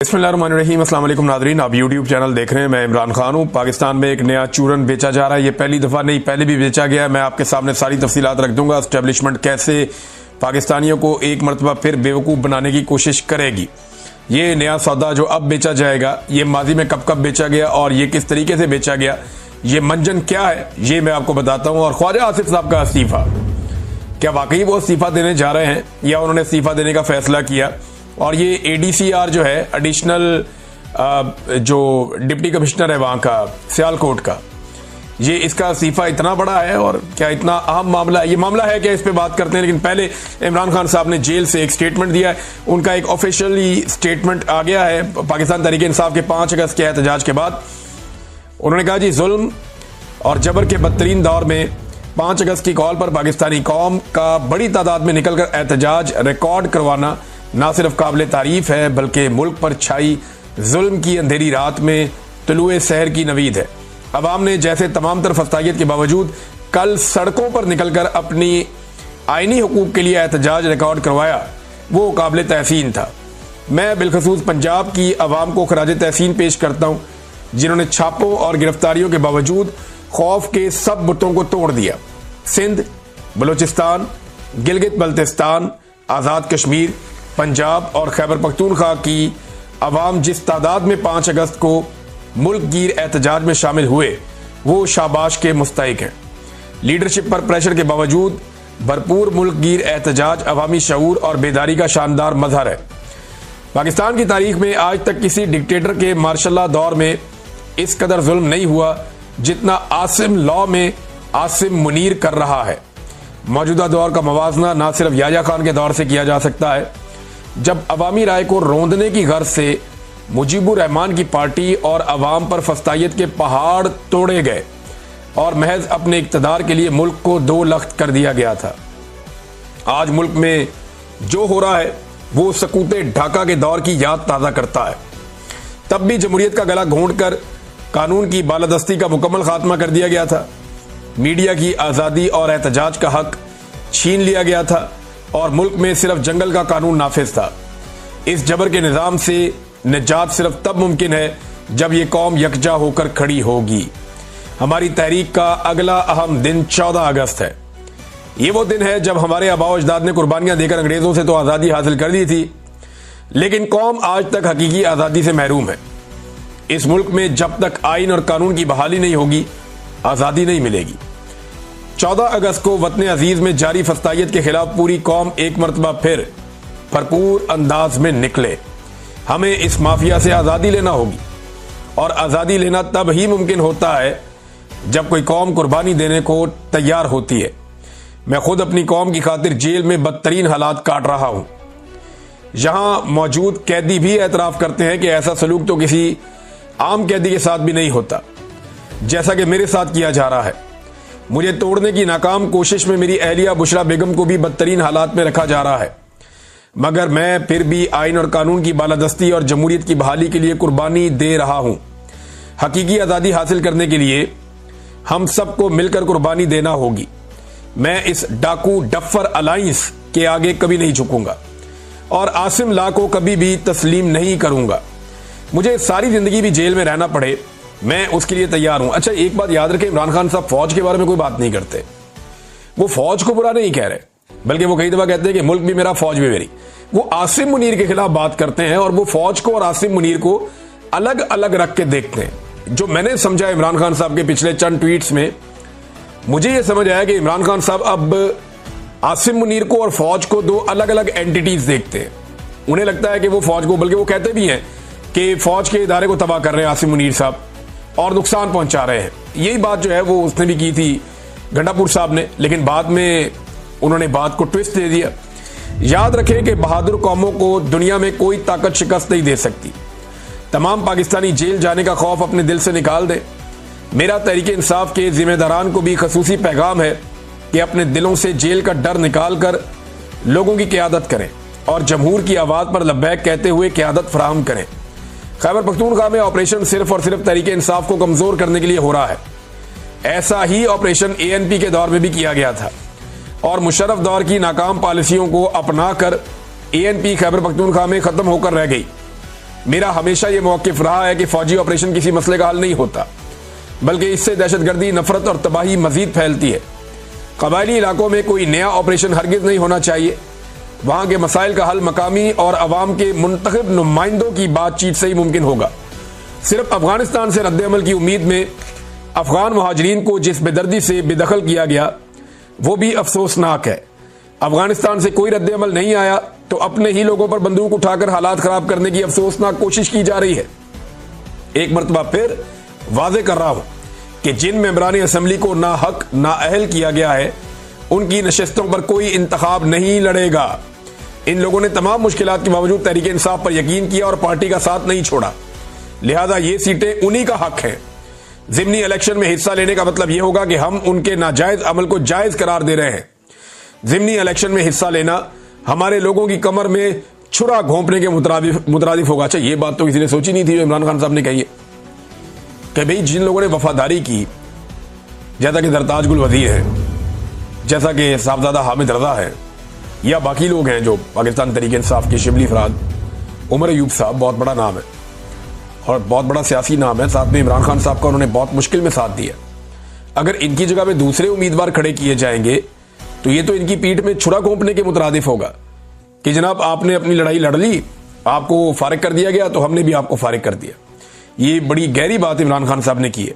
बिस्मिल्लाहिर्रहमानिर्रहीम। अस्सलाम वालेकुम नादरीन, आप यूट्यूब चैनल देख रहे हैं। मैं इमरान खान हूँ। पाकिस्तान में एक नया चूरन बेचा जा रहा है। ये पहली दफ़ा नहीं, पहले भी बेचा गया है। मैं आपके सामने सारी तफसीलात रख दूंगा। एस्टेब्लिशमेंट कैसे पाकिस्तानियों को एक मरतबा फिर बेवकूफ़ बनाने की कोशिश करेगी। ये नया सौदा जो अब बेचा जाएगा, ये माजी में कब कब बेचा गया और ये किस तरीके से बेचा गया, ये मंजन क्या है, ये मैं आपको बताता हूँ। और ख्वाजा आसिफ साहब का इस्तीफ़ा, क्या वाकई वो इस्तीफ़ा देने जा रहे हैं या उन्होंने इस्तीफ़ा देने का फैसला किया? और ये ADCR जो है, एडिशनल जो डिप्टी कमिश्नर है वहाँ का सियालकोट का, ये इसका इस्तीफ़ा इतना बड़ा है और क्या इतना अहम मामला है? ये मामला है क्या, इस पे बात करते हैं। लेकिन पहले इमरान खान साहब ने जेल से एक स्टेटमेंट दिया है। उनका एक ऑफिशियली स्टेटमेंट आ गया है पाकिस्तान तहरीक इंसाफ के 5 अगस्त के एहतजाज के बाद। उन्होंने कहा, जी जुल्म और जबर के बदतरीन दौर में 5 अगस्त की कॉल पर पाकिस्तानी कौम का बड़ी तादाद में निकलकर एहतजाज रिकॉर्ड करवाना ना सिर्फ काबिल तारीफ है, बल्कि मुल्क पर छाई जुल्म की अंधेरी रात में तुलुए सहर की नवीद है। अवाम ने जैसे तमाम तर फस्तायत के बावजूद कल सड़कों पर निकलकर अपनी आईनी हुकूक के लिए एहतजाज रिकॉर्ड करवाया, वो काबिल तहसीन था। मैं बिलखसूस पंजाब की अवाम को खराज तहसीन पेश करता हूँ, जिन्होंने छापों और गिरफ्तारियों के बावजूद खौफ के सब बुतों को तोड़ दिया। सिंध, बलूचिस्तान, गिलगित बल्तिस्तान, आज़ाद कश्मीर, पंजाब और खैबर पख्तूनख्वा की अवाम जिस तादाद में 5 अगस्त को मुल्क गिर एहतजाज में शामिल हुए, वो शाबाश के मुस्तहिक हैं। लीडरशिप पर प्रेशर के बावजूद भरपूर मुल्क गिर एहतजाज अवामी शऊर और बेदारी का शानदार मजहर है। पाकिस्तान की तारीख में आज तक किसी डिक्टेटर के मार्शल दौर में इस कदर जुल्म नहीं हुआ जितना आसिम लॉ में आसिम मुनीर कर रहा है। मौजूदा दौर का मवाजना ना सिर्फ याया खान के दौर से किया जा सकता है, जब अवामी राय को रोंदने की गर्ज से मुजीबुर रहमान की पार्टी और अवाम पर फस्तायत के पहाड़ तोड़े गए और महज अपने इक्तदार के लिए मुल्क को 2 लख्त कर दिया गया था। आज मुल्क में जो हो रहा है वो सकूते ढाका के दौर की याद ताज़ा करता है। तब भी जमहूरियत का गला घोंटकर कानून की बालादस्ती का मुकम्मल खात्मा कर दिया गया था। मीडिया की आज़ादी और एहतजाज का हक छीन लिया गया था और मुल्क में सिर्फ जंगल का कानून नाफिज था। इस जबर के निज़ाम से निजात सिर्फ तब मुमकिन है जब ये कौम यकजा होकर खड़ी होगी। हमारी तहरीक का अगला अहम दिन 14 अगस्त है। ये वो दिन है जब हमारे आबा अजदाद ने कुर्बानियां देकर अंग्रेजों से तो आज़ादी हासिल कर दी थी, लेकिन कौम आज तक हकीकी आज़ादी से महरूम है। इस मुल्क में जब तक आइन और कानून की बहाली नहीं होगी, आज़ादी नहीं मिलेगी। 14 अगस्त को वतन अजीज में जारी फस्तायत के खिलाफ पूरी कौम एक मरतबा फिर भरपूर अंदाज में निकले। हमें इस माफिया से आज़ादी लेना होगी और आज़ादी लेना तब ही मुमकिन होता है जब कोई कौम कुर्बानी देने को तैयार होती है। मैं खुद अपनी कौम की खातिर जेल में बदतरीन हालात काट रहा हूं। यहां मौजूद कैदी भी एतराफ़ करते हैं कि ऐसा सलूक तो किसी आम कैदी के साथ भी नहीं होता, जैसा कि मेरे साथ किया जा रहा है। मुझे तोड़ने की नाकाम कोशिश में मेरी अहलिया बुशरा बेगम को भी बदतरीन हालात में रखा जा रहा है, मगर मैं फिर भी आइन और कानून की बालादस्ती और जमहूरियत की बहाली के लिए कुर्बानी दे रहा हूं। हकीकी आज़ादी हासिल करने के लिए हम सबको मिलकर कुर्बानी देना होगी। मैं इस डाकू डफर अलायंस के आगे कभी नहीं झुकूंगा और आसिम ला को कभी भी तस्लीम नहीं करूंगा। मुझे सारी जिंदगी भी जेल में रहना पड़े, मैं उसके लिए तैयार हूं। अच्छा, एक बात याद रखें, इमरान खान साहब फौज के बारे में कोई बात नहीं करते। वो फौज को बुरा नहीं कह रहे, बल्कि वो कई दफा कहते हैं कि मुल्क भी मेरा, फौज भी मेरी। वो आसिम मुनीर के खिलाफ बात करते हैं और वो फौज को और आसिम मुनीर को अलग अलग रख के देखते हैं। जो मैंने समझा इमरान खान साहब के पिछले चंद ट्वीट्स में, मुझे यह समझ आया कि इमरान खान साहब अब आसिम मुनीर को और फौज को 2 अलग अलग एंटिटीज देखते हैं। उन्हें लगता है कि वो फौज को, बल्कि वो कहते भी हैं कि फौज के इदारे को तबाह कर रहे हैं आसिम मुनीर साहब और नुकसान पहुंचा रहे हैं। यही बात जो है वो उसने भी की थी गंडापुर साहब ने, लेकिन बाद में उन्होंने बात को ट्विस्ट दे दिया। याद रखें कि बहादुर कौमों को दुनिया में कोई ताकत शिकस्त नहीं दे सकती। तमाम पाकिस्तानी जेल जाने का खौफ अपने दिल से निकाल दें। मेरा तहरीक इंसाफ के जिम्मेदारान को भी खसूसी पैगाम है कि अपने दिलों से जेल का डर निकाल कर लोगों की क़यादत करें और जमहूर की आवाज़ पर लब्बैक कहते हुए क़यादत फराहम करें। खैबर पख्तूनख्वा में ऑपरेशन सिर्फ और सिर्फ तहरीक इंसाफ को कमजोर करने के लिए हो रहा है। ऐसा ही ऑपरेशन ANP के दौर में भी किया गया था और मुशर्रफ दौर की नाकाम पॉलिसियों को अपनाकर ANP खैबर पख्तूनख्वा में खत्म होकर रह गई। मेरा हमेशा यह मौक़िफ़ रहा है कि फौजी ऑपरेशन किसी मसले का हल नहीं होता, बल्कि इससे दहशतगर्दी, नफरत और तबाही मजीद फैलती है। कबायली इलाकों में कोई नया ऑपरेशन हरगिज नहीं होना चाहिए। वहां के मसाइल का हल मकामी और अवाम के मुंतखब नुमाइंदों की बातचीत से ही मुमकिन होगा। सिर्फ अफगानिस्तान से रद्द-ए-अमल की उम्मीद में अफगान मुहाजिरीन को जिस बेदर्दी से बेदखल किया गया वो भी अफसोसनाक है। अफगानिस्तान से कोई रद्द-ए-अमल नहीं आया तो अपने ही लोगों पर बंदूक उठाकर हालात खराब करने की अफसोसनाक कोशिश की जा रही है। एक मरतबा फिर वाजे कर रहा हूं कि जिन मेंबरान असम्बली को ना हक ना अहल किया गया है उनकी नशस्तों पर कोई इंतखाब नहीं लड़ेगा। इन लोगों ने तमाम मुश्किलात के बावजूद तहरीक इंसाफ पर यकीन किया और पार्टी का साथ नहीं छोड़ा, लिहाजा ये सीटें उन्हीं का हक है। ज़िमनी इलेक्शन में हिस्सा लेने का मतलब यह होगा कि हम उनके नाजायज अमल को जायज करार दे रहे हैं। ज़िमनी इलेक्शन में हिस्सा लेना हमारे लोगों की कमर में छुरा घोंपने के मुतरादिफ होगा। अच्छा, ये बात तो किसी ने सोची नहीं थी, इमरान खान साहब ने कही है कि भाई जिन लोगों ने वफादारी की, जैसा कि सरताज गुल वजीर है, जैसा कि साहबजादा हामिद रजा है, या बाकी लोग हैं जो पाकिस्तान तहरीक इंसाफ के शिबली फराद, उमर अयूब साहब बहुत बड़ा नाम है और बहुत बड़ा सियासी नाम है, साथ में इमरान खान साहब का उन्होंने बहुत मुश्किल में साथ दिया। अगर इनकी जगह पे दूसरे उम्मीदवार खड़े किए जाएंगे तो ये तो इनकी पीठ में छुरा घोंपने के मुतरादिफ होगा कि जनाब आपने अपनी लड़ाई लड़ ली, आपको फारिग कर दिया गया तो हमने भी आपको फारिग कर दिया। ये बड़ी गहरी बात इमरान खान साहब ने की है।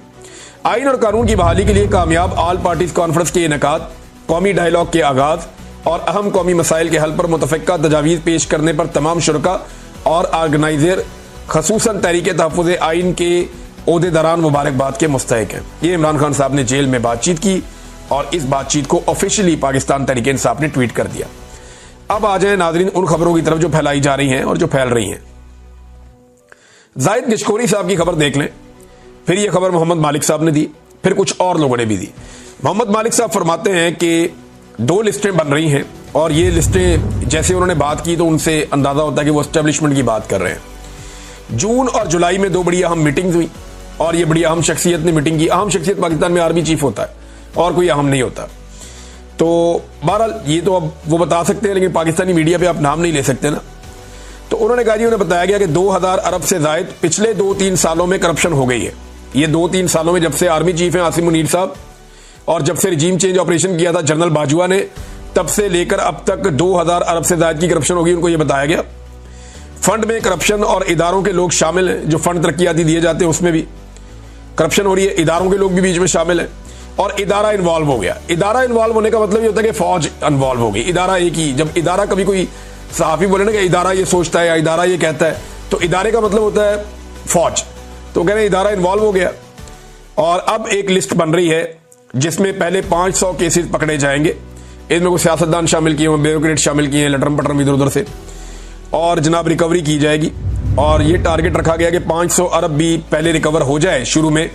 आइन और कानून की बहाली के लिए कामयाब ऑल पार्टीज कॉन्फ्रेंस के इनेकाद, कौमी डायलॉग के आगाज और अहम कौमी मसाइल के हल पर मुतफ़िक़ा तजावीज़ पेश करने पर तमाम शुरका और ऑर्गेनाइजर खसूसन तहरीक तहफ़्फ़ुज़ आइन के ओहदेदारान मुबारकबाद के मुस्तहिक हैं। ये इमरान खान साहब ने जेल में बातचीत की और इस बातचीत को ऑफिशियली पाकिस्तान तहरीक इंसाफ ने ट्वीट कर दिया। अब आ जाए नाज़रीन उन खबरों की तरफ जो फैलाई जा रही हैं और जो फैल रही हैं। जाहिद गिशकोरी साहब की खबर देख लें, फिर यह खबर मोहम्मद मालिक साहब ने दी, फिर कुछ और लोगों ने भी दी। मोहम्मद मालिक साहब फरमाते हैं कि 2 लिस्टें बन रही हैं और ये लिस्टें जैसे उन्होंने बात की तो उनसे अंदाजा होता है कि वो एस्टेब्लिशमेंट की बात कर रहे हैं। जून और जुलाई में 2 बड़ी अहम मीटिंग्स हुई और ये बड़ी अहम शख्सियत ने मीटिंग की। अहम शख्सियत पाकिस्तान में आर्मी चीफ होता है और कोई अहम नहीं होता। तो बहरहाल ये तो अब वो बता सकते हैं, लेकिन पाकिस्तानी मीडिया पे आप नाम नहीं ले सकते ना। तो उन्होंने कहा जी, उन्हें बताया गया कि 2000 अरब से जायद पिछले 2-3 सालों में करप्शन हो गई है। ये 2-3 सालों में, जब से आर्मी चीफ हैं आसिम मुनीर साहब और जब से रिजीम चेंज ऑपरेशन किया था जनरल बाजवा ने, तब से लेकर अब तक 2000 अरब से ज्यादा की करप्शन होगी। उनको ये बताया गया। फंड में करप्शन और इदारों के लोग शामिल हैं, जो फंड तरक्याती दिए जाते हैं उसमें भी करप्शन हो रही है। इदारों के लोग भी बीच में शामिल हैं और इदारा इन्वॉल्व हो गया। इदारा इन्वॉल्व होने का मतलब ये होता है कि फौज इन्वॉल्व हो गई। इदारा एक ही, जब इदारा कभी कोई सहाफी बोले ना कि इदारा ये सोचता है या इदारा ये कहता है, तो इदारे का मतलब होता है फौज। तो कह रहे इदारा इन्वॉल्व हो गया और अब एक लिस्ट बन रही है जिसमें पहले 500 केसेस पकड़े जाएंगे। इनमें कुछ सियासतदान शामिल किए हैं, ब्यूरोक्रेट शामिल किए हैं, लटरम पटरम इधर उधर से, और जनाब रिकवरी की जाएगी। और ये टारगेट रखा गया कि 500 अरब भी पहले रिकवर हो जाए शुरू में,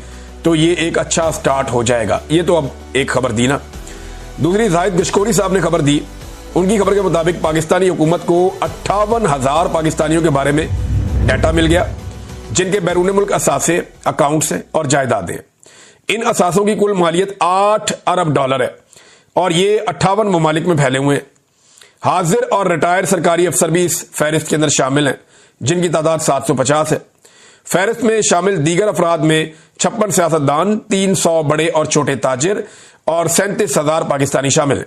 तो ये एक अच्छा स्टार्ट हो जाएगा। ये तो अब एक खबर दी ना। दूसरी, जाहिद गिशकोरी साहब ने खबर दी। उनकी खबर के मुताबिक पाकिस्तानी हुकूमत को 58,000 पाकिस्तानियों के बारे में डाटा मिल गया जिनके बैरून मुल्क असासे, अकाउंट्स हैं और जायदादें हैं। इन असासों की कुल मालियत 8 अरब डॉलर है और ये 58 ममालिक में फैले हुए हैं। हाजिर और रिटायर्ड सरकारी अफसर भी इस फहरिस्त के अंदर शामिल हैं, जिनकी तादाद 750 है। फहरिस्त में शामिल दीगर अफराद में 56 सियासतदान, 300 बड़े और छोटे ताजिर और 37,000 पाकिस्तानी शामिल हैं,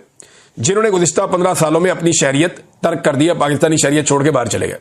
जिन्होंने गुज़िश्ता 15 सालों में अपनी शहरियत तर्क कर दिया, पाकिस्तानी शहरियत छोड़ के बाहर चले गए।